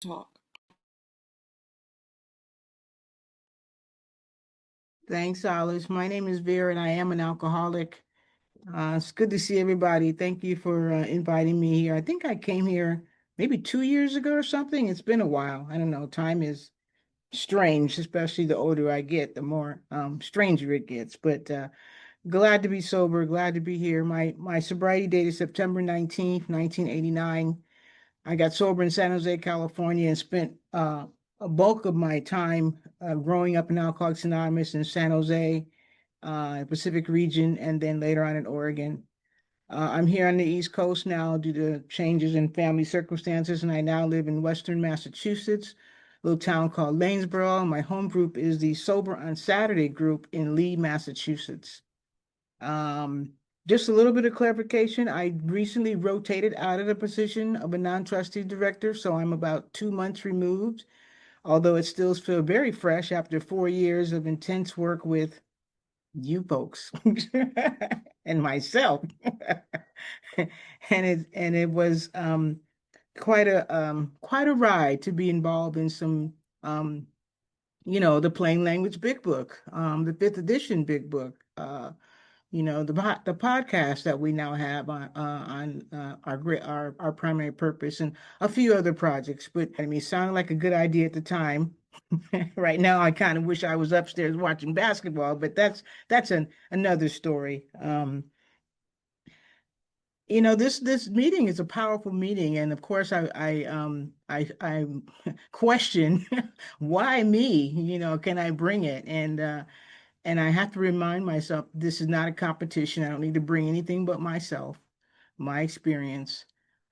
Talk. Thanks, Alice. My name is Vera, and I am an alcoholic. It's good to see everybody. Thank you for inviting me here. I think I came here maybe 2 years ago or something. It's been a while. I don't know. Time is strange, especially the older I get, the more stranger it gets. But glad to be sober. Glad to be here. My sobriety date is September 19th, 1989. I got sober in San Jose, California, and spent a bulk of my time growing up in Alcoholics Anonymous in San Jose, Pacific region, and then later on in Oregon. I'm here on the East Coast now due to changes in family circumstances, and I now live in Western Massachusetts, a little town called Lanesboro. My home group is the Sober on Saturday group in Lee, Massachusetts. Um, just a little bit of clarification. I recently rotated out of the position of a non-trustee director, so I'm about 2 months removed, although it still feels very fresh after 4 years of intense work with you folks and myself. And it was quite a ride to be involved in some the plain language big book, the fifth edition big book, the podcast that we now have on our primary purpose and a few other projects. But I mean, it sounded like a good idea at the time. Right now, I kind of wish I was upstairs watching basketball, but that's another story. This meeting is a powerful meeting, and of course, I question why me. Can I bring it? And I have to remind myself this is not a competition. I don't need to bring anything but myself, my experience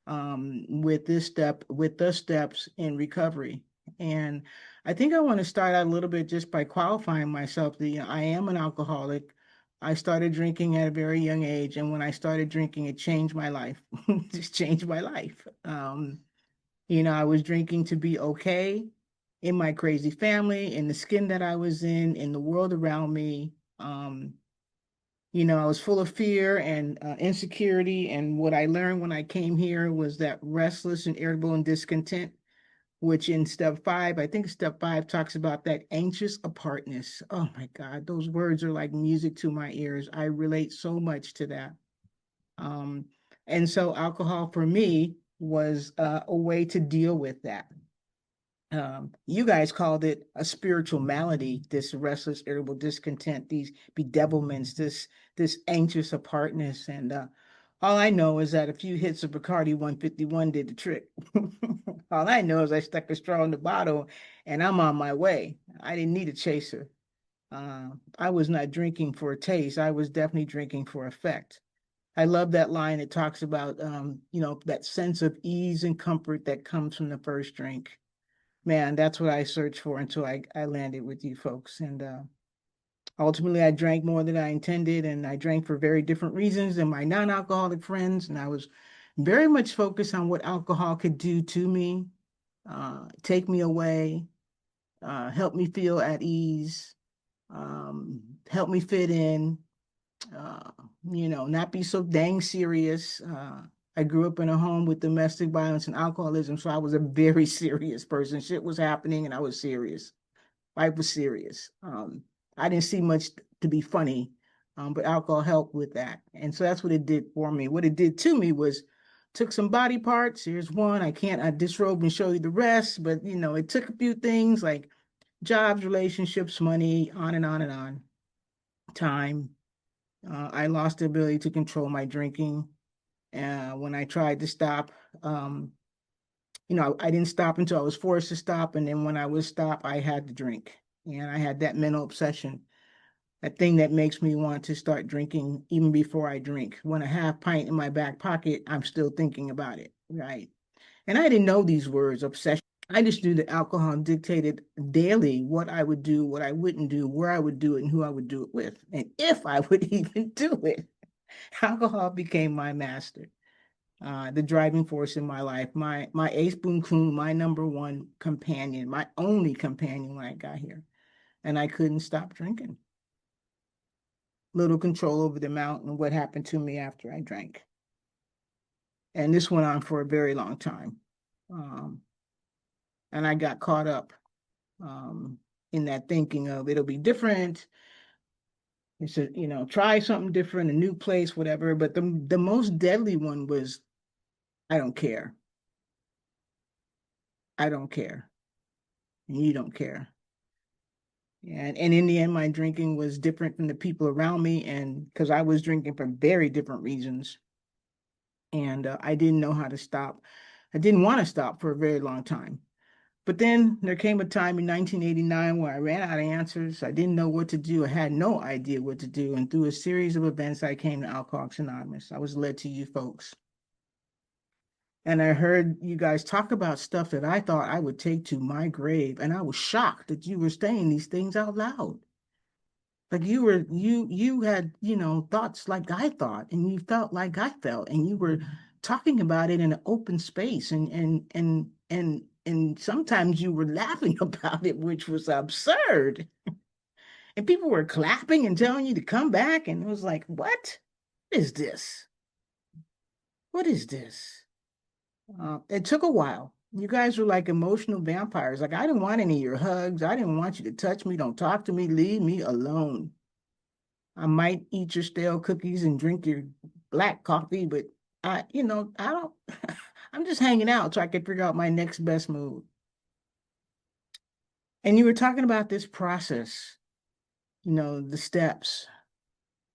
with the steps in recovery. And I think I want to start out a little bit just by qualifying myself. I am an alcoholic. I started drinking at a very young age, and when I started drinking, it changed my life. Just changed my life. I was drinking to be okay in my crazy family, in the skin that I was in the world around me. I was full of fear and insecurity. And what I learned when I came here was that restless and irritable and discontent, which in step five, I think step five talks about that anxious apartness. Oh my God, those words are like music to my ears. I relate so much to that. Um, and so alcohol for me was a way to deal with that. You guys called it a spiritual malady, this restless, irritable discontent, these bedevilments, this anxious apartness. And all I know is that a few hits of Bacardi 151 did the trick. All I know is I stuck a straw in the bottle and I'm on my way. I didn't need a chaser. I was not drinking for a taste. I was definitely drinking for effect. I love that line that talks about, that sense of ease and comfort that comes from the first drink. Man, that's what I searched for until I landed with you folks. And ultimately, I drank more than I intended, and I drank for very different reasons than my non alcoholic friends. And I was very much focused on what alcohol could do to me, take me away, help me feel at ease, help me fit in, uh, not be so dang serious. I grew up in a home with domestic violence and alcoholism, so I was a very serious person. Shit was happening, and I was serious. Life was serious. I didn't see much to be funny, but alcohol helped with that, and so that's what it did for me. What it did to me was took some body parts. Here's one. I disrobe and show you the rest, but it took a few things like jobs, relationships, money, on and on and on. Time. I lost the ability to control my drinking. When I tried to stop, um, I didn't stop until I was forced to stop. And then when I would stop, I had to drink. And I had that mental obsession, that thing that makes me want to start drinking even before I drink. When a half pint in my back pocket, I'm still thinking about it. Right. And I didn't know these words, obsession. I just knew that alcohol dictated daily what I would do, what I wouldn't do, where I would do it, and who I would do it with, and if I would even do it. Alcohol became my master, the driving force in my life, my ace boon coon, my number one companion, my only companion when I got here, and I couldn't stop drinking. Little control over the amount and what happened to me after I drank, and this went on for a very long time. Um, And I got caught up um, in that thinking of it'll be different. It's a, try something different, a new place, whatever. But the most deadly one was I don't care. I don't care. And you don't care. And in the end, my drinking was different from the people around me, and because I was drinking for very different reasons, and I didn't know how to stop. I didn't want to stop for a very long time. But then there came a time in 1989 where I ran out of answers. I didn't know what to do. I had no idea what to do. And through a series of events, I came to Alcoholics Anonymous. I was led to you folks. And I heard you guys talk about stuff that I thought I would take to my grave. And I was shocked that you were saying these things out loud. Like you had, thoughts like I thought, and you felt like I felt, and you were talking about it in an open space, and sometimes you were laughing about it, which was absurd. And people were clapping and telling you to come back, and it was like, what is this? What is this? It took a while. You guys were like emotional vampires. Like, I didn't want any of your hugs. I didn't want you to touch me. Don't talk to me. Leave me alone. I might eat your stale cookies and drink your black coffee, but I don't, I'm just hanging out so I can figure out my next best move. And you were talking about this process, the steps,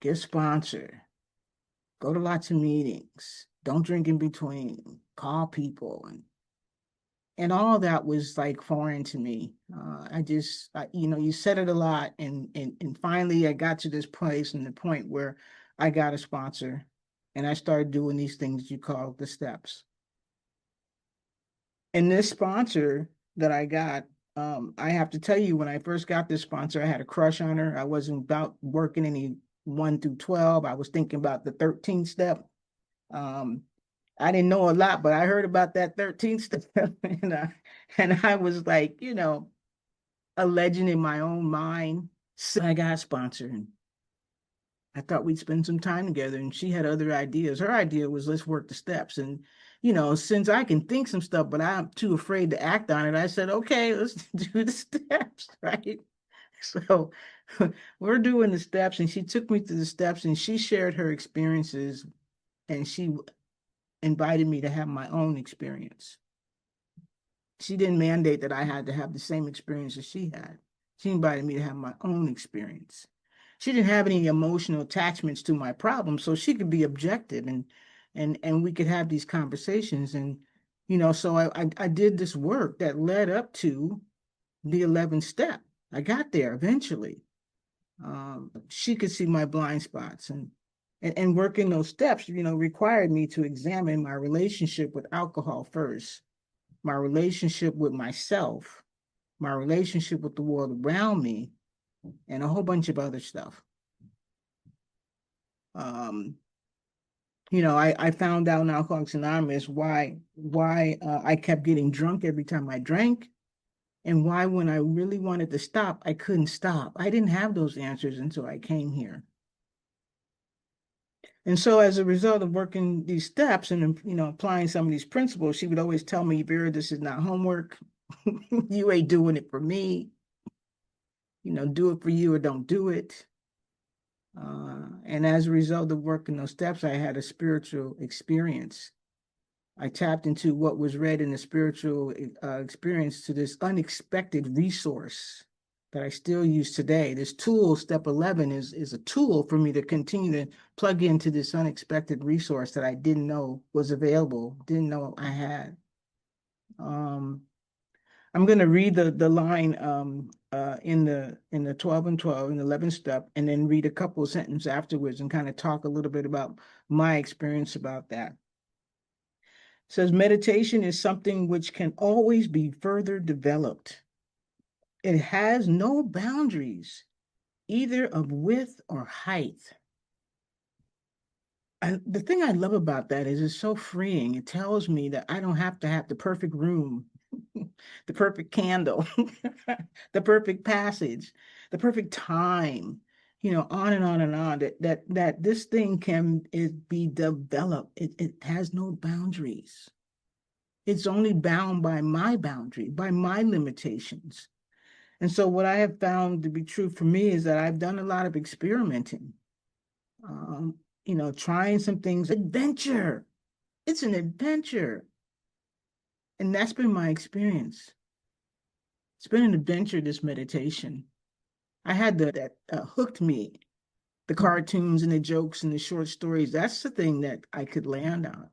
get a sponsor, go to lots of meetings, don't drink in between, call people, and all that was like foreign to me. You said it a lot, and finally I got to this place and the point where I got a sponsor, and I started doing these things you call the steps. And this sponsor that I got, I have to tell you, when I first got this sponsor, I had a crush on her. I wasn't about working any 1 through 12. I was thinking about the 13th step. Um, I didn't know a lot, but I heard about that 13th step, and I was like, a legend in my own mind. So I got sponsored. I thought we'd spend some time together, and she had other ideas. Her idea was let's work the steps. And, since I can think some stuff, but I'm too afraid to act on it, I said, okay, let's do the steps, right? So we're doing the steps, and she took me through the steps, and she shared her experiences, and she invited me to have my own experience. She didn't mandate that I had to have the same experience as she had. She invited me to have my own experience. She didn't have any emotional attachments to my problem, so she could be objective, and we could have these conversations. And so I did this work that led up to the 11th step. I got there eventually. She could see my blind spots, and working those steps, required me to examine my relationship with alcohol first, my relationship with myself, my relationship with the world around me, and a whole bunch of other stuff. Um, I found out in Alcoholics Anonymous why I kept getting drunk every time I drank, and why when I really wanted to stop, I couldn't stop. I didn't have those answers until I came here. And so as a result of working these steps and applying some of these principles, she would always tell me, Vera, this is not homework. You ain't doing it for me. Do it for you or don't do it. And as a result of working those steps, I had a spiritual experience. I tapped into what was read in the spiritual experience to this unexpected resource that I still use today. This tool, step 11, is a tool for me to continue to plug into this unexpected resource that I didn't know was available, didn't know I had. I'm going to read the line in the 12 and 12 in the 11th step, and then read a couple of sentences afterwards and kind of talk a little bit about my experience about that. It says meditation is something which can always be further developed. It has no boundaries, either of width or height. The thing I love about that is it's so freeing. It tells me that I don't have to have the perfect room, the perfect candle, the perfect passage, the perfect time, on and on and on. That this thing can be developed. It has no boundaries. It's only bound by my boundary, by my limitations. And so what I have found to be true for me is that I've done a lot of experimenting, um, trying some things. Adventure. It's an adventure. And that's been my experience. It's been an adventure, this meditation. I had that hooked me, the cartoons and the jokes and the short stories. That's the thing that I could land on.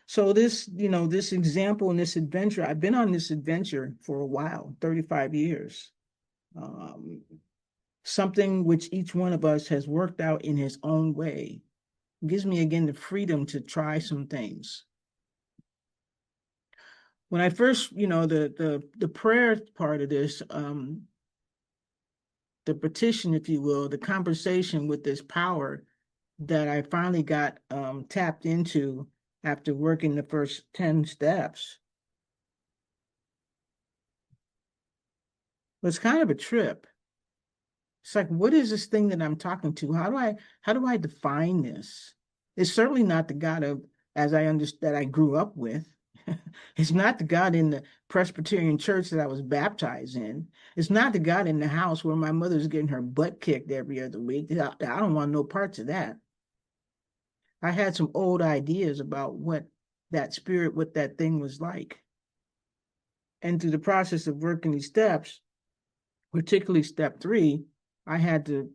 So this example and this adventure, I've been on this adventure for a while, 35 years. Um, Something which each one of us has worked out in his own way. It gives me again the freedom to try some things. When I first, the prayer part of this, the petition, if you will, the conversation with this power that I finally got tapped into after working the first 10 steps was kind of a trip. It's like, what is this thing that I'm talking to? How do I define this? It's certainly not the God of, as I understand, that I grew up with. It's not the God in the Presbyterian church that I was baptized in. It's not the God in the house where my mother's getting her butt kicked every other week. I don't want no parts of that. I had some old ideas about what that spirit, what that thing was like. And through the process of working these steps, particularly step 3, I had to,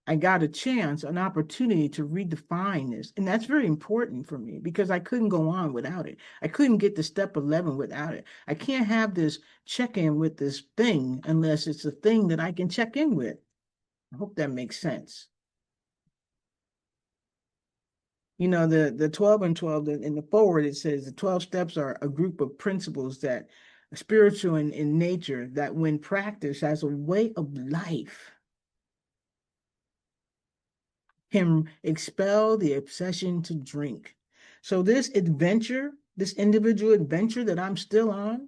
I got a chance, an opportunity to redefine this. And that's very important for me because I couldn't go on without it. I couldn't get to step 11 without it. I can't have this check in with this thing unless it's a thing that I can check in with. I hope that makes sense. The 12 and 12 in the forward, it says the 12 steps are a group of principles that are spiritual in nature that when practiced as a way of life can expel the obsession to drink. So this adventure, this individual adventure that I'm still on,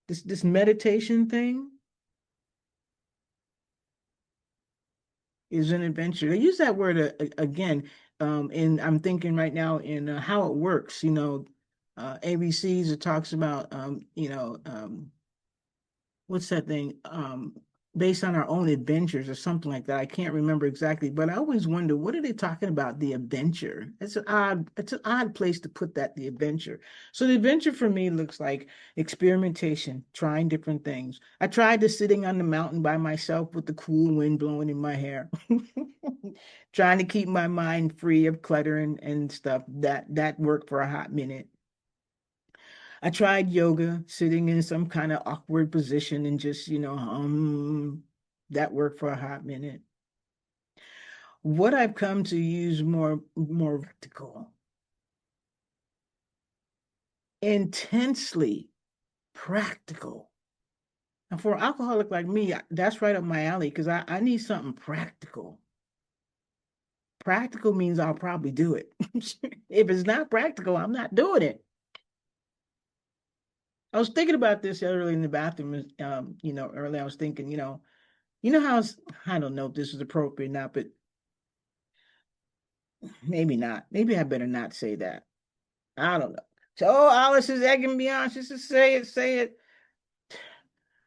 this meditation thing is an adventure. I use that word again, and I'm thinking right now in how it works. ABCs, it talks about, what's that thing? Based on our own adventures or something like that. I can't remember exactly, but I always wonder what are they talking about? The adventure. It's an odd place to put that, the adventure. So the adventure for me looks like experimentation, trying different things. I tried the sitting on the mountain by myself with the cool wind blowing in my hair, trying to keep my mind free of clutter and stuff. That worked for a hot minute. I tried yoga, sitting in some kind of awkward position and just, that worked for a hot minute. What I've come to use more practical, intensely practical. And for an alcoholic like me, that's right up my alley because I need something practical. Practical means I'll probably do it. If it's not practical, I'm not doing it. I was thinking about this earlier in the bathroom, earlier I was thinking, how I don't know if this is appropriate or not, but maybe not. Maybe I better not say that. I don't know. So, Alice is egging me on. She says, say it, say it.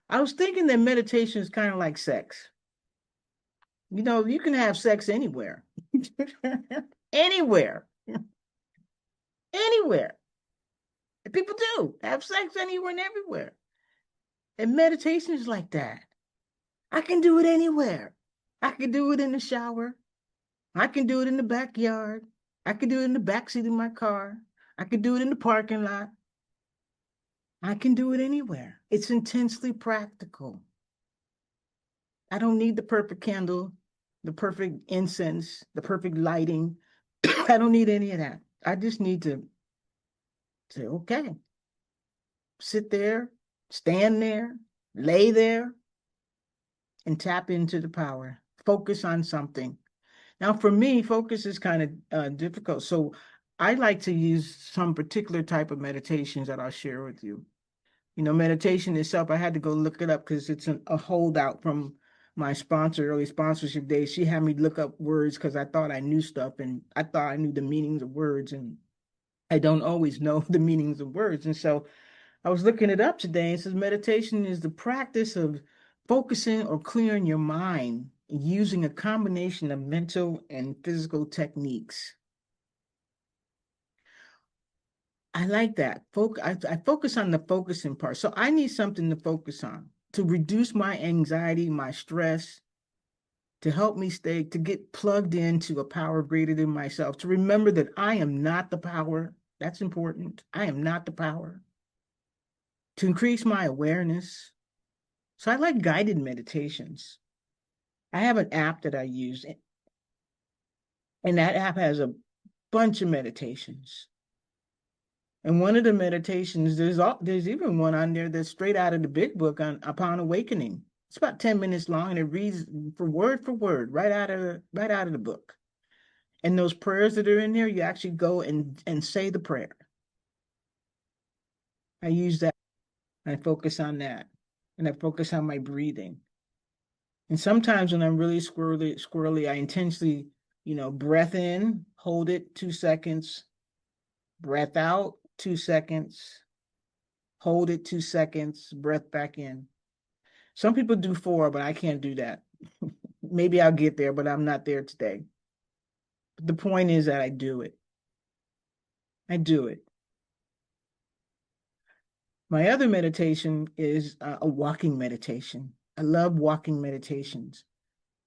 I was thinking that meditation is kind of like sex. You can have sex anywhere. Anywhere. Anywhere. People do have sex anywhere and everywhere. And meditation is like that. I can do it anywhere. I can do it in the shower. I can do it in the backyard. I can do it in the backseat of my car. I can do it in the parking lot. I can do it anywhere. It's intensely practical. I don't need the perfect candle, the perfect incense, the perfect lighting. I don't need any of that. I just need to say, okay, sit there, stand there, lay there, and tap into the power. Focus on something. Now, for me, focus is kind of difficult. So I like to use some particular type of meditations that I'll share with you. Meditation itself, I had to go look it up because it's a holdout from my sponsor, early sponsorship days. She had me look up words because I thought I knew stuff and I thought I knew the meanings of words. And I don't always know the meanings of words. And so I was looking it up today. And it says meditation is the practice of focusing or clearing your mind using a combination of mental and physical techniques. I like that. I focus on the focusing part. So I need something to focus on to reduce my anxiety, my stress, to help me stay, to get plugged into a power greater than myself, to remember that I am not the power. That's important. I am not the power. To increase my awareness. So I like guided meditations. I have an app that I use, and that app has a bunch of meditations. And one of the meditations, there's even one on there that's straight out of the big book on upon awakening. It's about 10 minutes long and it reads for word, right out of the book. And those prayers that are in there, you actually go and say the prayer. I use that. I focus on that. And I focus on my breathing. And sometimes when I'm really squirrely, I intentionally, breath in, hold it 2 seconds, breath out 2 seconds, hold it 2 seconds, breath back in. Some people do four, but I can't do that. Maybe I'll get there, but I'm not there today. But the point is that I do it. I do it. My other meditation is a walking meditation. I love walking meditations.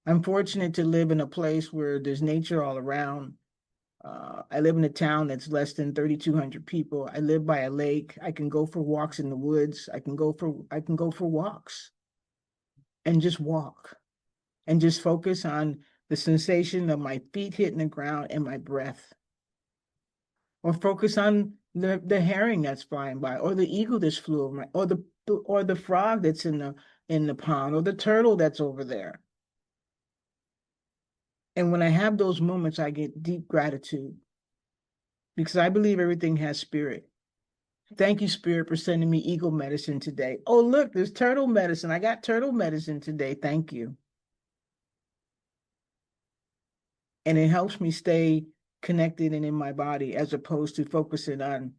I'm fortunate to live in a place where there's nature all around. I live in a town that's less than 3,200 people. I live by a lake. I can go for walks in the woods. I can go for walks and just walk and just focus on the sensation of my feet hitting the ground and my breath. Or focus on the herring that's flying by, or the eagle that's flew over my, or the frog that's in the pond, or the turtle that's over there. And when I have those moments, I get deep gratitude because I believe everything has spirit. Thank you, Spirit, for sending me eagle medicine today. Oh, look, there's turtle medicine. I got turtle medicine today. Thank you. And it helps me stay connected and in my body as opposed to focusing on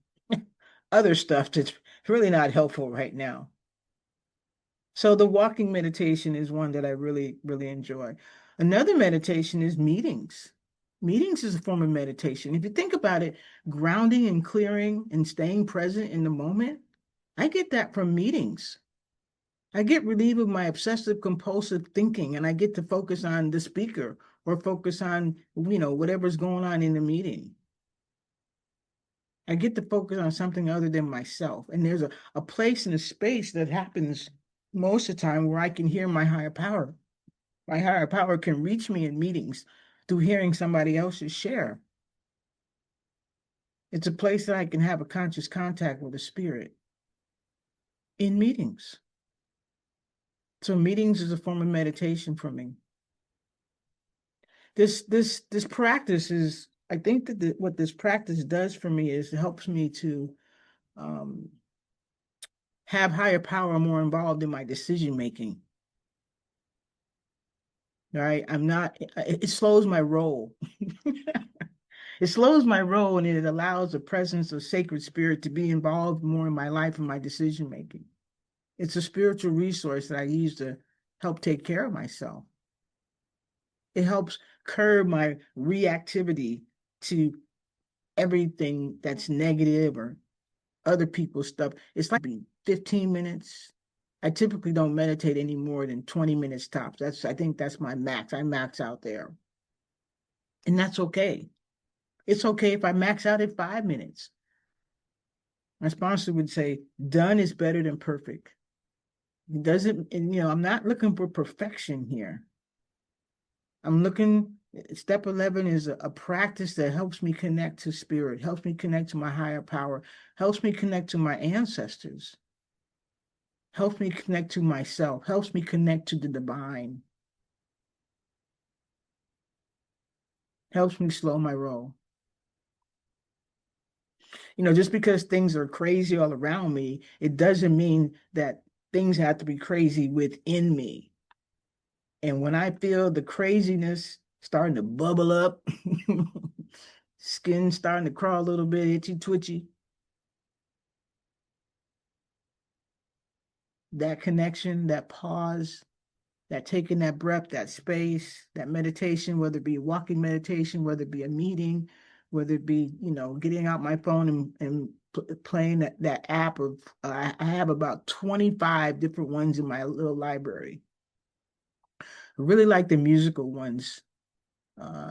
other stuff that's really not helpful right now. So the walking meditation is one that I really, really enjoy. Another meditation is meetings. Meetings is a form of meditation. If you think about it, grounding and clearing and staying present in the moment, I get that from meetings. I get relief of my obsessive compulsive thinking and I get to focus on the speaker or focus on, whatever's going on in the meeting. I get to focus on something other than myself. And there's a place and a space that happens most of the time where I can hear my higher power. My higher power can reach me in meetings through hearing somebody else's share. It's a place that I can have a conscious contact with the spirit in meetings. So meetings is a form of meditation for me. This practice is, I think that what this practice does for me is it helps me to um, have higher power more involved in my decision making. Right? It slows my roll. It slows my roll and it allows the presence of sacred spirit to be involved more in my life and my decision making. It's a spiritual resource that I use to help take care of myself. It helps curb my reactivity to everything that's negative or other people's stuff. It's like 15 minutes. I typically don't meditate any more than 20 minutes tops. I think that's my max. I max out there. And that's okay. It's okay if I max out at 5 minutes. My sponsor would say, done is better than perfect. It doesn't, and I'm not looking for perfection here. Step 11 is a practice that helps me connect to spirit, helps me connect to my higher power, helps me connect to my ancestors, helps me connect to myself, helps me connect to the divine, helps me slow my roll. Just because things are crazy all around me, it doesn't mean that things have to be crazy within me. And when I feel the craziness starting to bubble up, Skin starting to crawl a little bit, itchy, twitchy. That connection, that pause, that taking that breath, that space, that meditation, whether it be a walking meditation, whether it be a meeting, whether it be, getting out my phone and playing that app of, I have about 25 different ones in my little library. I really like the musical ones.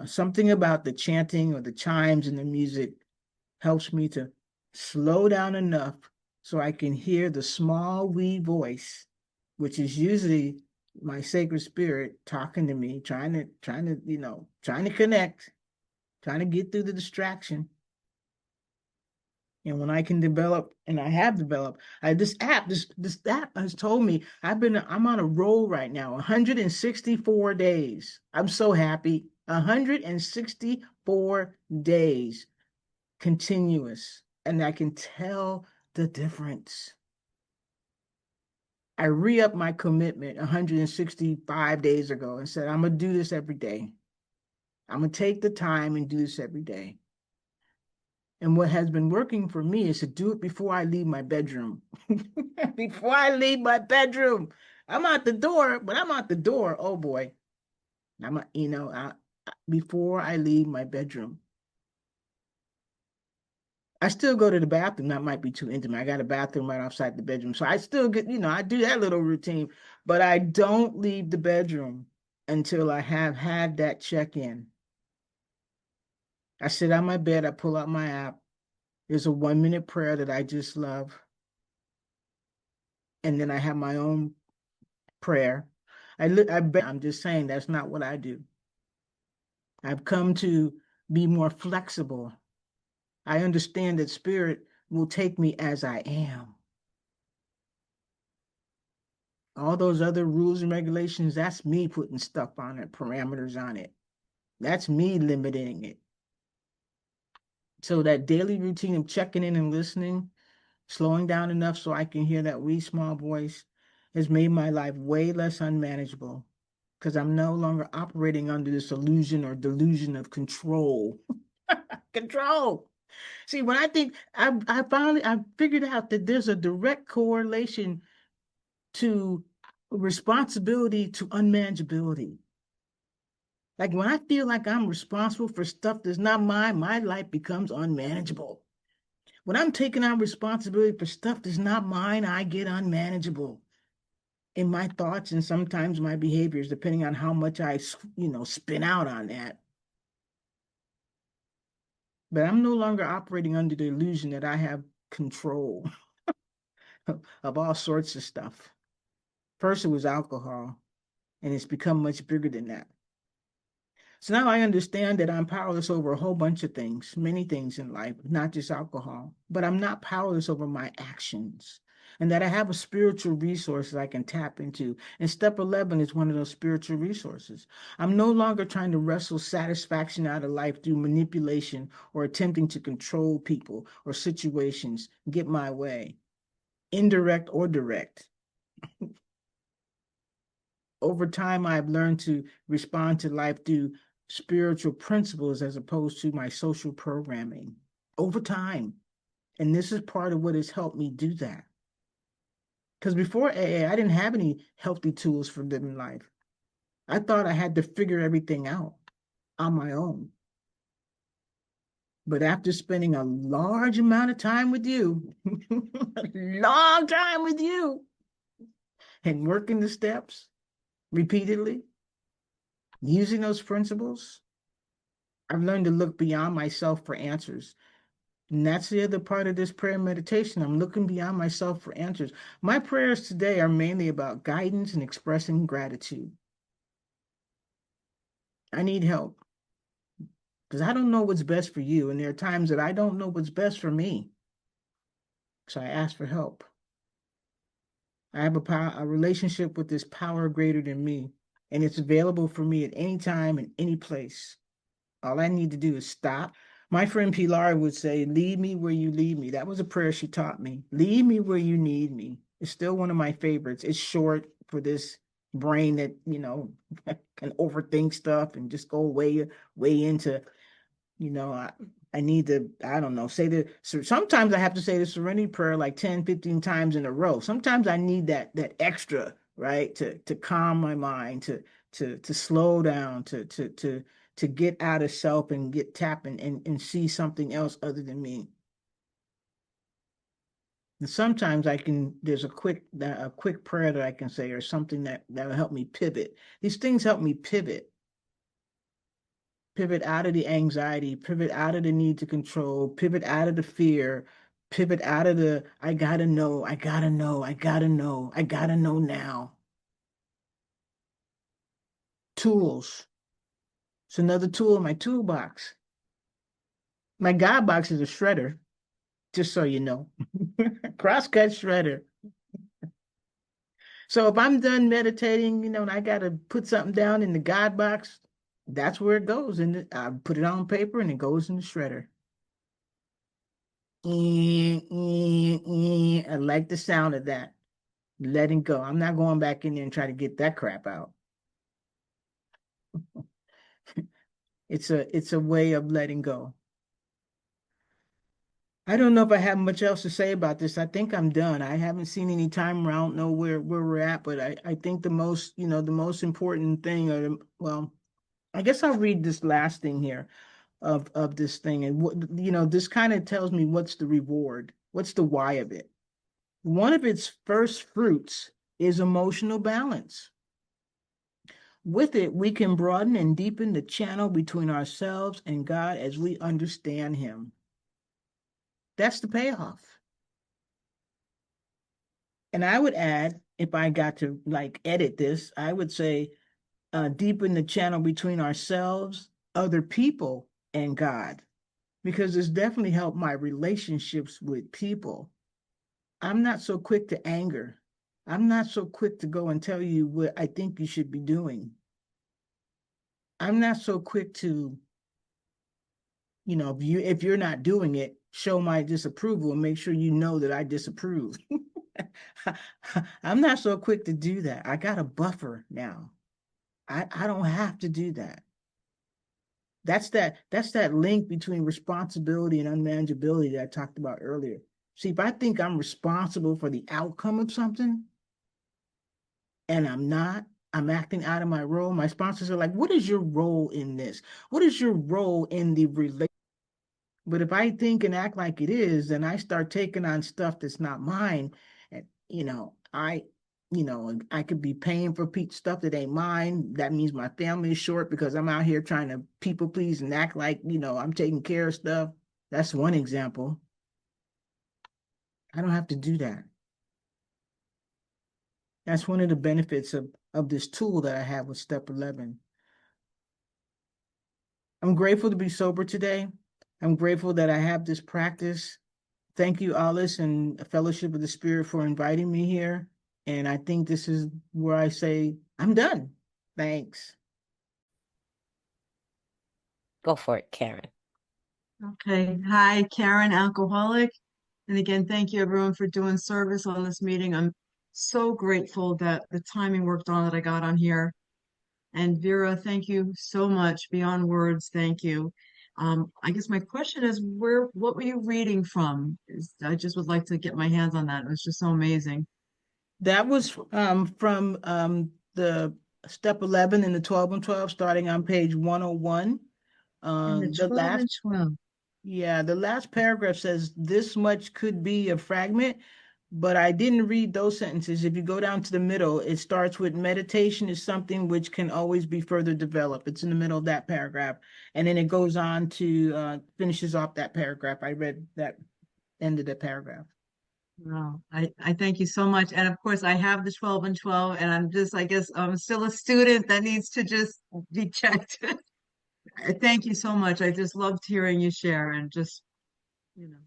Something about the chanting or the chimes in the music helps me to slow down enough so I can hear the small wee voice, which is usually my sacred spirit talking to me, trying to connect, trying to get through the distraction. And when I can develop, and I have developed, this app has told me I'm on a roll right now, 164 days. I'm so happy. 164 days continuous, and I can tell the difference. I re-upped my commitment 165 days ago and said, I'm gonna do this every day. I'm gonna take the time and do this every day. And what has been working for me is to do it before I leave my bedroom. Before I leave my bedroom. I'm out the door, but I'm out the door. Oh boy. Before I leave my bedroom. I still go to the bathroom. That might be too intimate. I got a bathroom right outside the bedroom. So I still get, I do that little routine, but I don't leave the bedroom until I have had that check-in. I sit on my bed, I pull out my app. There's a 1 minute prayer that I just love. And then I have my own prayer. I'm just saying that's not what I do. I've come to be more flexible. I understand that spirit will take me as I am. All those other rules and regulations, that's me putting stuff on it, parameters on it. That's me limiting it. So that daily routine of checking in and listening, slowing down enough so I can hear that wee small voice has made my life way less unmanageable because I'm no longer operating under this illusion or delusion of control. Control. See, when I think I figured out that there's a direct correlation to responsibility to unmanageability. Like when I feel like I'm responsible for stuff that's not mine, my life becomes unmanageable. When I'm taking on responsibility for stuff that's not mine, I get unmanageable in my thoughts and sometimes my behaviors, depending on how much I, spin out on that. But I'm no longer operating under the illusion that I have control of all sorts of stuff. First, it was alcohol, and it's become much bigger than that. So now I understand that I'm powerless over a whole bunch of things, many things in life, not just alcohol, but I'm not powerless over my actions. And that I have a spiritual resource I can tap into. And step 11 is one of those spiritual resources. I'm no longer trying to wrestle satisfaction out of life through manipulation or attempting to control people or situations, get my way, indirect or direct. Over time, I've learned to respond to life through spiritual principles as opposed to my social programming. Over time. And this is part of what has helped me do that. Because before AA, I didn't have any healthy tools for living life. I thought I had to figure everything out on my own. But after spending a large amount of time with you, a long time with you, and working the steps repeatedly, using those principles, I've learned to look beyond myself for answers. And that's the other part of this prayer meditation. I'm looking beyond myself for answers. My prayers today are mainly about guidance and expressing gratitude. I need help because I don't know what's best for you. And there are times that I don't know what's best for me. So I ask for help. I have a relationship with this power greater than me, and it's available for me at any time and any place. All I need to do is stop. My friend Pilar would say, lead me where you lead me. That was a prayer she taught me. Lead me where you need me. It's still one of my favorites. It's short for this brain that, can overthink stuff and just go way into, I need to, I don't know, say the, so sometimes I have to say the serenity prayer like 10, 15 times in a row. Sometimes I need that extra, right? To calm my mind, to slow down, to get out of self and get tapping and see something else other than me. And sometimes I can, there's a quick prayer that I can say or something that will help me pivot. These things help me pivot out of the anxiety, pivot out of the need to control, pivot out of the fear, pivot out of the I gotta know, I gotta know, I gotta know, I gotta know now. Tools. It's another tool in my toolbox. My God box is a shredder, just so you know. Crosscut shredder. So if I'm done meditating, and I gotta put something down in the God box, that's where it goes. And I put it on paper and it goes in the shredder. I like the sound of that. Letting go. I'm not going back in there and try to get that crap out. It's a way of letting go. I don't know if I have much else to say about this. I think I'm done. I haven't seen any time around, know where we're at, but I think the most important thing, well, I guess I'll read this last thing here of this thing. And this kind of tells me what's the reward, what's the why of it. One of its first fruits is emotional balance. With it, we can broaden and deepen the channel between ourselves and God as we understand Him. That's the payoff. And I would add, if I got to like edit this, I would say deepen the channel between ourselves, other people, and God, because it's definitely helped my relationships with people. I'm not so quick to anger. I'm not so quick to go and tell you what I think you should be doing. I'm not so quick to, if you're not doing it, show my disapproval and make sure you know that I disapprove. I'm not so quick to do that. I got a buffer now. I don't have to do that. That's that link between responsibility and unmanageability that I talked about earlier. See, if I think I'm responsible for the outcome of something and I'm not, I'm acting out of my role. My sponsors are like, what is your role in this? What is your role in the relationship? But if I think and act like it is, then I start taking on stuff that's not mine. And, I could be paying for stuff that ain't mine. That means my family is short because I'm out here trying to people please and act like, I'm taking care of stuff. That's one example. I don't have to do that. That's one of the benefits of this tool that I have with Step 11. I'm grateful to be sober today. I'm grateful that I have this practice. Thank you, Alice and Fellowship of the Spirit, for inviting me here. And I think this is where I say, I'm done. Thanks. Go for it, Karen. Okay. Hi, Karen, alcoholic. And again, thank you everyone for doing service on this meeting. I'm so grateful that the timing worked on that I got on here. And Vera, thank you so much. Beyond words, thank you. I guess my question is, what were you reading from? I just would like to get my hands on that. It was just so amazing. That was from the Step 11 and the 12 and 12, starting on page 101. And the The 12 last and 12. Yeah, the last paragraph says this much could be a fragment, but I didn't read those sentences. If you go down to the middle, it starts with meditation is something which can always be further developed. It's in the middle of that paragraph. And then it goes on to finishes off that paragraph. I read that end of the paragraph. Wow. I thank you so much. And of course, I have the 12 and 12, and I guess I'm still a student that needs to just be checked. Thank you so much. I just loved hearing you share and just, you know,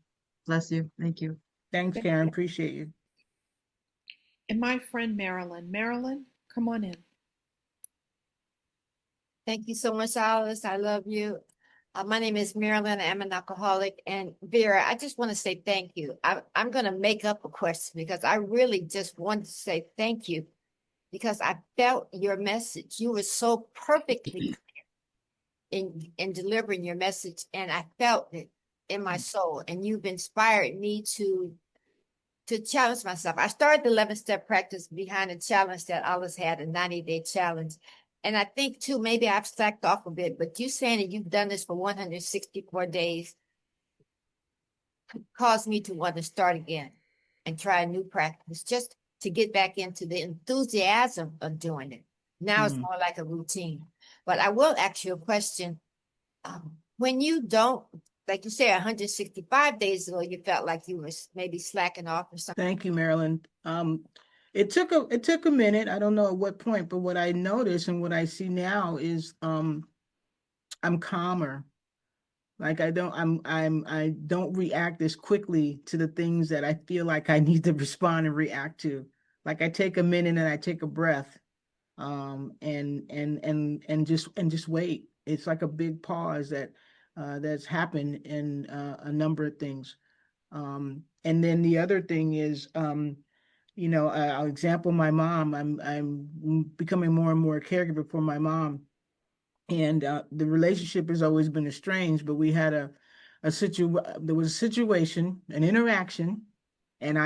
bless you. Thank you. Thanks, Thank Karen. you. Appreciate you. And my friend Marilyn. Marilyn, come on in. Thank you so much, Alice. I love you. My name is Marilyn. I'm an alcoholic. And Vera, I just want to say thank you. I'm going to make up a question because I really just want to say thank you because I felt your message. You were so perfectly clear. in delivering your message, and I felt it in my soul, and you've inspired me to challenge myself. I started the 11-step practice behind a challenge that Alice had, a 90-day challenge. And I think too, maybe I've slacked off a bit, but you saying that you've done this for 164 days caused me to want to start again and try a new practice just to get back into the enthusiasm of doing it. Now it's more like a routine. But I will ask you a question. When you don't, like you say, 165 days ago, you felt like you were maybe slacking off or something. Thank you, Marilyn. It took a minute. I don't know at what point, but what I noticed and what I see now is I'm calmer. Like I don't react as quickly to the things that I feel like I need to respond and react to. Like I take a minute and I take a breath, and just wait. It's like a big pause that's happened in a number of things. And then the other thing is, I'll example my mom. I'm becoming more and more a caregiver for my mom, and the relationship has always been estranged. But we had there was a situation, an interaction, and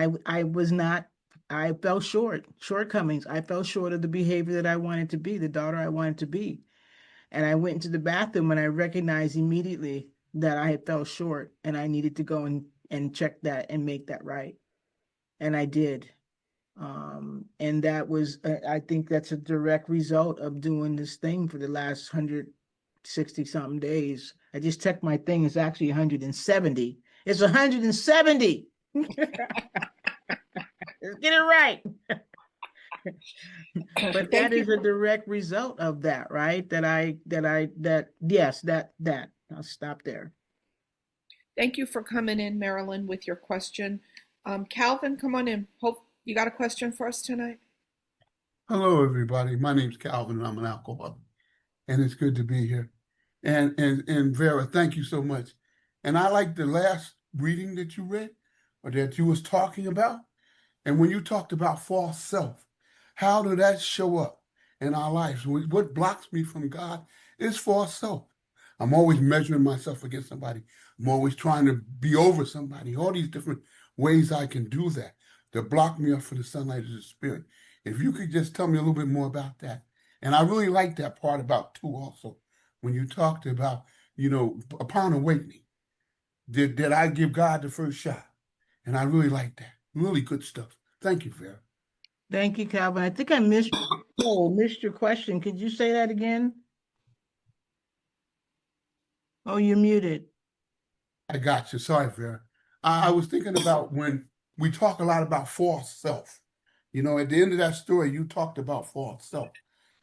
I fell shortcomings. I fell short of the behavior that I wanted to be, the daughter I wanted to be. And I went into the bathroom and I recognized immediately that I had fell short and I needed to go and check that and make that right. And I did. And that was, I think that's a direct result of doing this thing for the last 160 something days. I just checked my thing. It's actually 170. It's 170. Let's get it right. But that is a direct result of that, right? Yes, I'll stop there. Thank you for coming in, Marilyn, with your question. Calvin, come on in. Hope you got a question for us tonight. Hello, everybody. My name's Calvin, and I'm an alcoholic, and it's good to be here. And Vera, thank you so much. And I like the last reading that you read, or that you was talking about. And when you talked about false self, how did that show up in our lives? What blocks me from God is false self. I'm always measuring myself against somebody. I'm always trying to be over somebody. All these different ways I can do that block me up for the sunlight of the Spirit. If you could just tell me a little bit more about that. And I really like that part about too also, when you talked about, upon awakening, did I give God the first shot? And I really like that. Really good stuff. Thank you, Vera. Thank you, Calvin. I think I missed your question. Could you say that again? Oh, you're muted. I got you. Sorry, Vera. I was thinking about when we talk a lot about false self. At the end of that story, you talked about false self.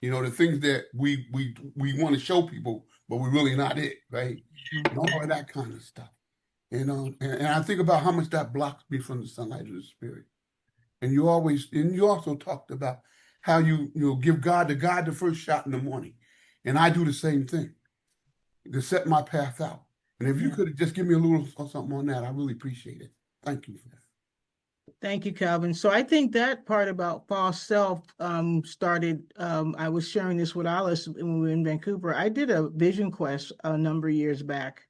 The things that we want to show people, but we're really not it, right? And all of that kind of stuff. And I think about how much that blocks me from the sunlight of the Spirit. And you also talked about how you give God the first shot in the morning. And I do the same thing to set my path out. And if you could just give me a little something on that, I really appreciate it. Thank you for that. Thank you, Calvin. So I think that part about false self started, I was sharing this with Alice when we were in Vancouver. I did a vision quest a number of years back,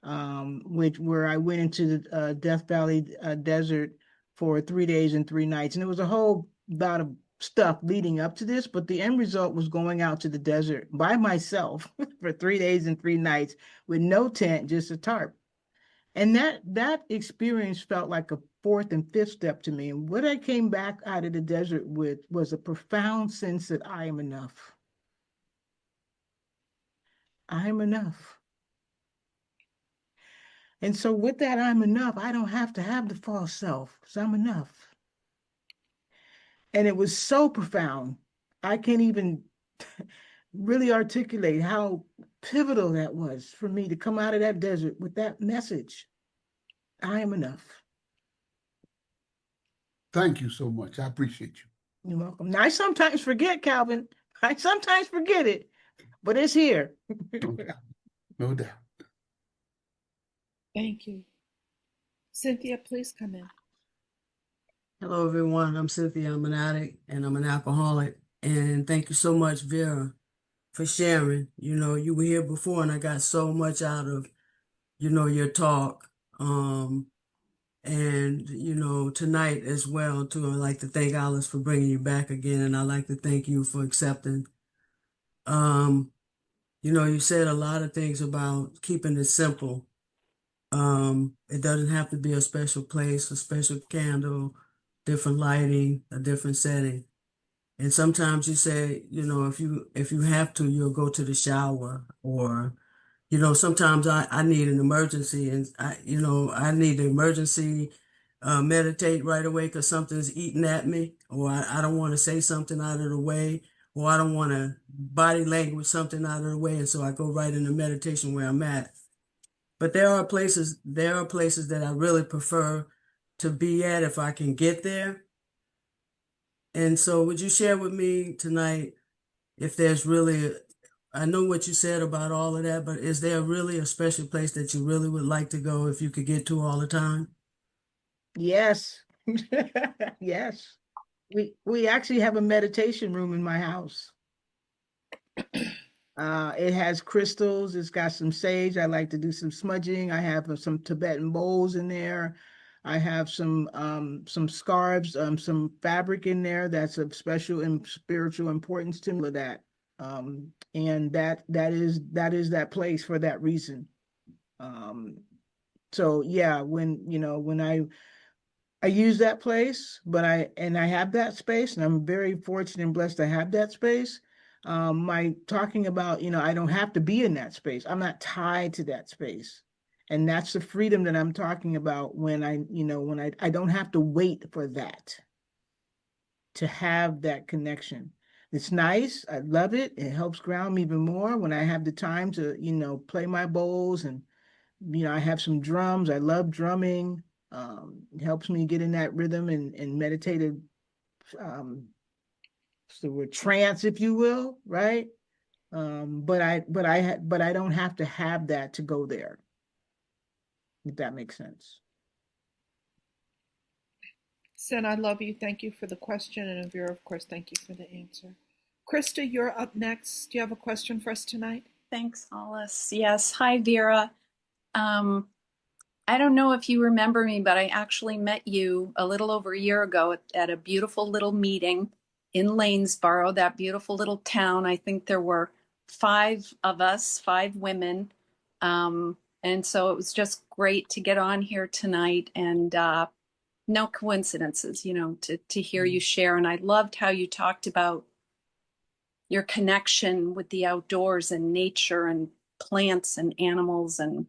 where I went into the Death Valley desert for 3 days and 3 nights. And it was a whole lot of stuff leading up to this, but the end result was going out to the desert by myself for 3 days and 3 nights with no tent, just a tarp. And that experience felt like a fourth and fifth step to me. And what I came back out of the desert with was a profound sense that I am enough. I am enough. And so with that, I'm enough. I don't have to have the false self because I'm enough. And it was so profound. I can't even really articulate how pivotal that was for me to come out of that desert with that message. I am enough. Thank you so much. I appreciate you. You're welcome. Now, I sometimes forget, Calvin. I sometimes forget it, but it's here. No doubt. No doubt. Thank you. Cynthia, please come in. Hello, everyone. I'm Cynthia. I'm an addict and I'm an alcoholic. And thank you so much, Vera, for sharing. You were here before and I got so much out of, your talk. And, tonight as well, too. I'd like to thank Alice for bringing you back again. And I'd like to thank you for accepting. You said a lot of things about keeping it simple. It doesn't have to be a special place, a special candle, different lighting, a different setting. And sometimes you say, if you have to, you'll go to the shower or, sometimes I need an emergency and I need to emergency meditate right away because something's eating at me or I don't want to say something out of the way or I don't want to body language something out of the way. And so I go right into meditation where I'm at. But there are places that I really prefer to be at if I can get there. And so would you share with me tonight if there's really, I know what you said about all of that, but is there really a special place that you really would like to go if you could get to all the time? Yes. Yes. We actually have a meditation room in my house. It has crystals. It's got some sage. I like to do some smudging. I have some Tibetan bowls in there. I have some scarves, some fabric in there that's of special and spiritual importance to me. That and that is that place for that reason. Um, so yeah, when I use that place, but I have that space, and I'm very fortunate and blessed to have that space. My talking about, I don't have to be in that space. I'm not tied to that space. And that's the freedom that I'm talking about when I don't have to wait for that to have that connection. It's nice. I love it. It helps ground me even more when I have the time to, play my bowls and I have some drums. I love drumming. It helps me get in that rhythm and meditative, um, so we're trance, if you will, right? But I don't have to have that to go there, if that makes sense. Sen, I love you. Thank you for the question. And Vera, of course, thank you for the answer. Krista, you're up next. Do you have a question for us tonight? Thanks, Alice. Yes. Hi, Vera. Um, I don't know if you remember me, but I actually met you a little over a year ago at a beautiful little meeting in Lanesboro, that beautiful little town. I think there were 5 of us, 5 women. And so it was just great to get on here tonight and no coincidences, to hear you share. And I loved how you talked about your connection with the outdoors and nature and plants and animals and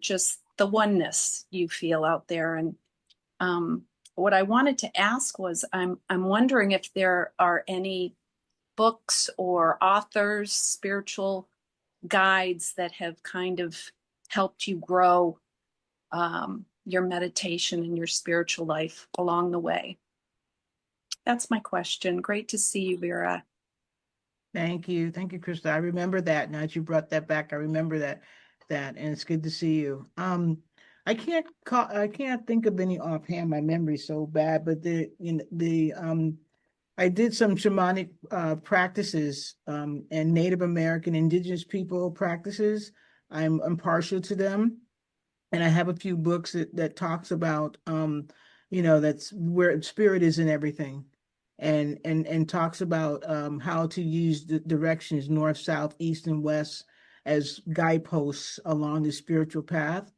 just the oneness you feel out there. And what I wanted to ask was, I'm wondering if there are any books or authors, spiritual guides that have kind of helped you grow your meditation and your spiritual life along the way. That's my question. Great to see you, Vera. Thank you. Thank you, Krista. I remember that. Now that you brought that back, I remember and it's good to see you. I can't think of any offhand. My memory's so bad, but I did some shamanic practices and Native American indigenous people practices. I'm partial to them. And I have a few books that talks about that's where spirit is in everything, and talks about how to use the directions north, south, east, and west as guideposts along the spiritual path.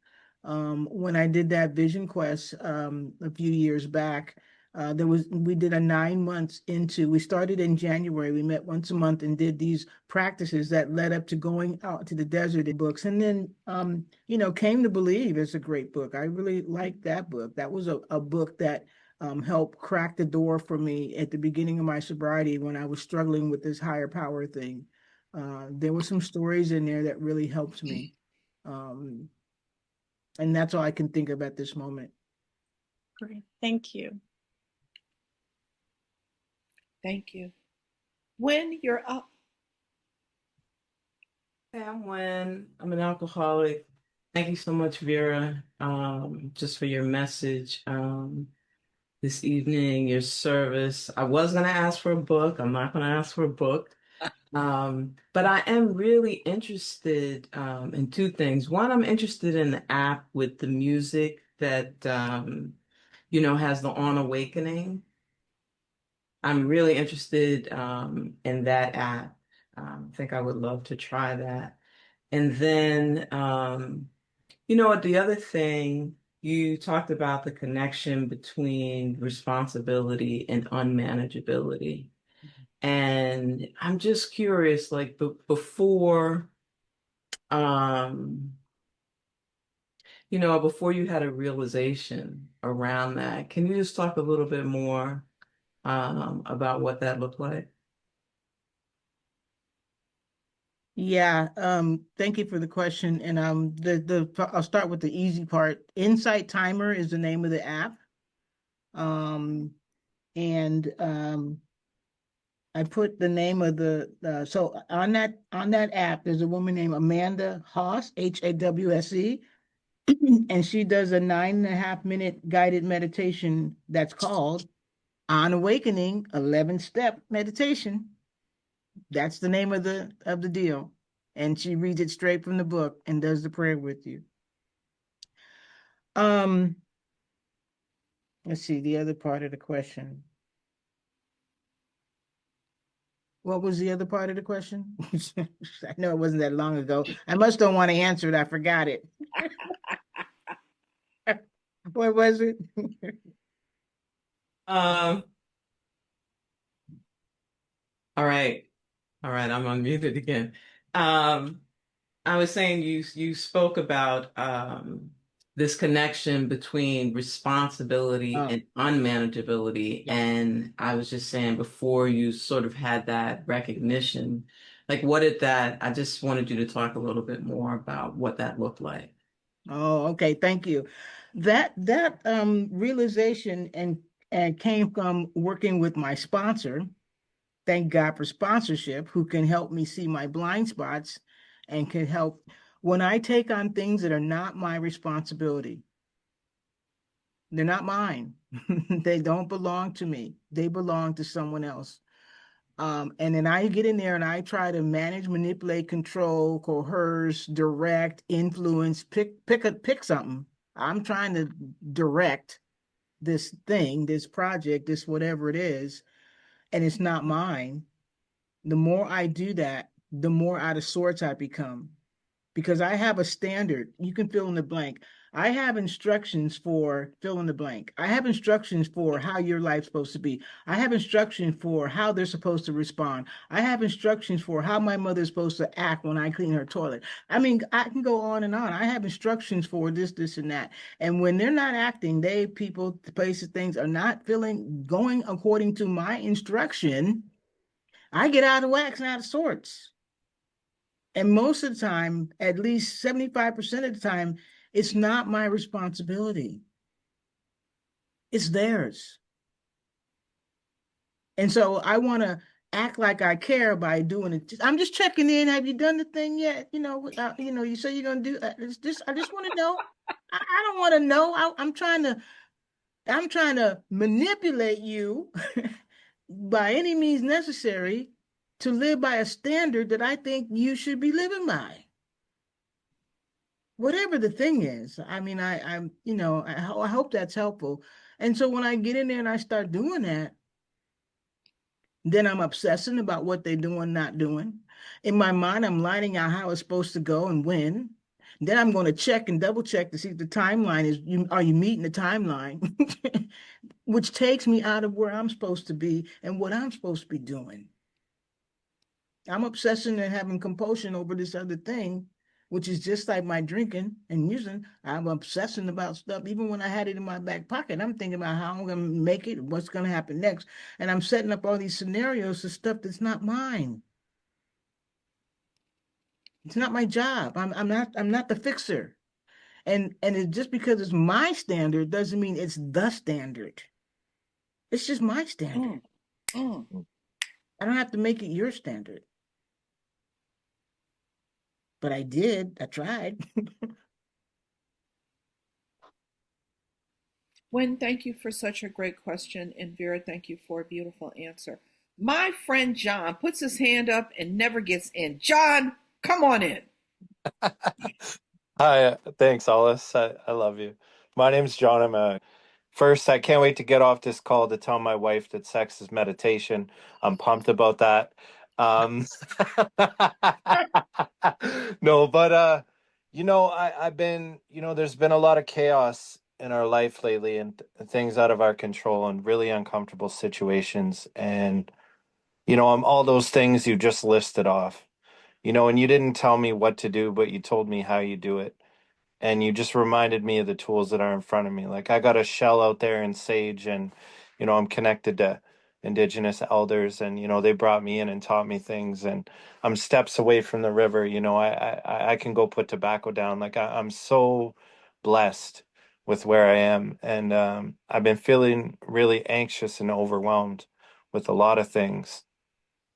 When I did that vision quest a few years back, we did a 9 months into, we started in January. We met once a month and did these practices that led up to going out to the desert in books. And then Came to Believe is a great book. I really liked that book. That was a book that helped crack the door for me at the beginning of my sobriety when I was struggling with this higher power thing. There were some stories in there that really helped me. And that's all I can think of at this moment. Great. Thank you. Thank you. When you're up. Hey, I'm Wen. I'm an alcoholic. Thank you so much, Vera, just for your message this evening, your service. I was going to ask for a book. I'm not going to ask for a book. But I am really interested in two things. One, I'm interested in the app with the music that has the On Awakening. I'm really interested in that app. I think I would love to try that. And then, what the other thing you talked about the connection between responsibility and unmanageability. And I'm just curious, like um, before you had a realization around that, can you just talk a little bit more about what that looked like? Yeah, thank you for the question. And I'll start with the easy part. Insight Timer is the name of the app. Um, and I put the name of so on that app, there's a woman named Amanda Haas, Hawse, and she does a 9.5 minute guided meditation that's called On Awakening 11-step meditation. That's the name of the deal. And she reads it straight from the book and does the prayer with you. Um, let's see the other part of the question. What was the other part of the question? I know it wasn't that long ago. I must don't want to answer it. I forgot it. What was it? Um, all right. All right, I'm unmuted again. Um, I was saying you spoke about this connection between responsibility Oh, and unmanageability, yeah. and I was just saying before you sort of had that recognition, like what did that? I just wanted you to talk a little bit more about what that looked like. Oh, okay. Thank you. That realization and came from working with my sponsor. Thank God for sponsorship, who can help me see my blind spots and can help when I take on things that are not my responsibility. They're not mine. They don't belong to me. They belong to someone else. And then I get in there and I try to manage, manipulate, control, coerce, direct, influence, pick something. I'm trying to direct this thing, this project, this whatever it is, and it's not mine. The more I do that, the more out of sorts I become because I have a standard. You can fill in the blank. I have instructions for fill in the blank. I have instructions for how your life's supposed to be. I have instructions for how they're supposed to respond. I have instructions for how my mother's supposed to act when I clean her toilet. I mean, I can go on and on. I have instructions for this, and that. And when they're not acting, people, places, things are not going according to my instruction. I get out of whack and out of sorts. And most of the time, at least 75% of the time, it's not my responsibility. It's theirs. And so I want to act like I care by doing it. I'm just checking in. Have you done the thing yet? You say you're gonna do. I just want to know. I don't want to know. I'm trying to manipulate you by any means necessary to live by a standard that I think you should be living by. Whatever the thing is. I mean, I hope that's helpful. And so when I get in there and I start doing that, then I'm obsessing about what they're doing, not doing. In my mind, I'm lining out how it's supposed to go and when. Then I'm going to check and double check to see if the timeline are you meeting the timeline, which takes me out of where I'm supposed to be and what I'm supposed to be doing. I'm obsessing and having compulsion over this other thing, which is just like my drinking and using. I'm obsessing about stuff. Even when I had it in my back pocket, I'm thinking about how I'm going to make it, what's going to happen next. And I'm setting up all these scenarios of stuff that's not mine. It's not my job. I'm not the fixer. Just because it's my standard doesn't mean it's the standard. It's just my standard. I don't have to make it your standard. But I did. I tried. Wen, thank you for such a great question, and Vera, thank you for a beautiful answer. My friend John puts his hand up and never gets in. John, come on in. Hi, thanks, Alice. I love you. My name's John. First, I can't wait to get off this call to tell my wife that sex is meditation. I'm pumped about that. Um, no, but I've been, there's been a lot of chaos in our life lately and things out of our control and really uncomfortable situations. And, I'm all those things you just listed off. And you didn't tell me what to do, but you told me how you do it. And you just reminded me of the tools that are in front of me. Like I got a shell out there in Sage, and I'm connected to indigenous elders, and they brought me in and taught me things. And I'm steps away from the river. I can go put tobacco down. Like I'm so blessed with where I am, and I've been feeling really anxious and overwhelmed with a lot of things,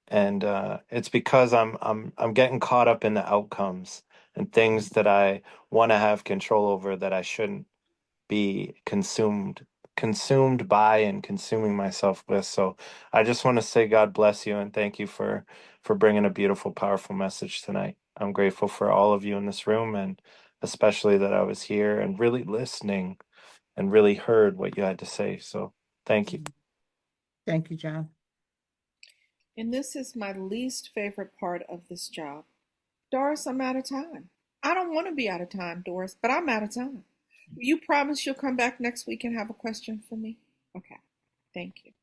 and it's because I'm getting caught up in the outcomes and things that I want to have control over that I shouldn't be consumed by and consuming myself with. So I just want to say God bless you and thank you for bringing a beautiful, powerful message tonight. I'm grateful for all of you in this room, and especially that I was here and really listening and really heard what you had to say. So thank you. Thank you, John. And this is my least favorite part of this job. Doris, I'm out of time. I don't want to be out of time, Doris, but I'm out of time. You promise you'll come back next week and have a question for me? Okay. Thank you.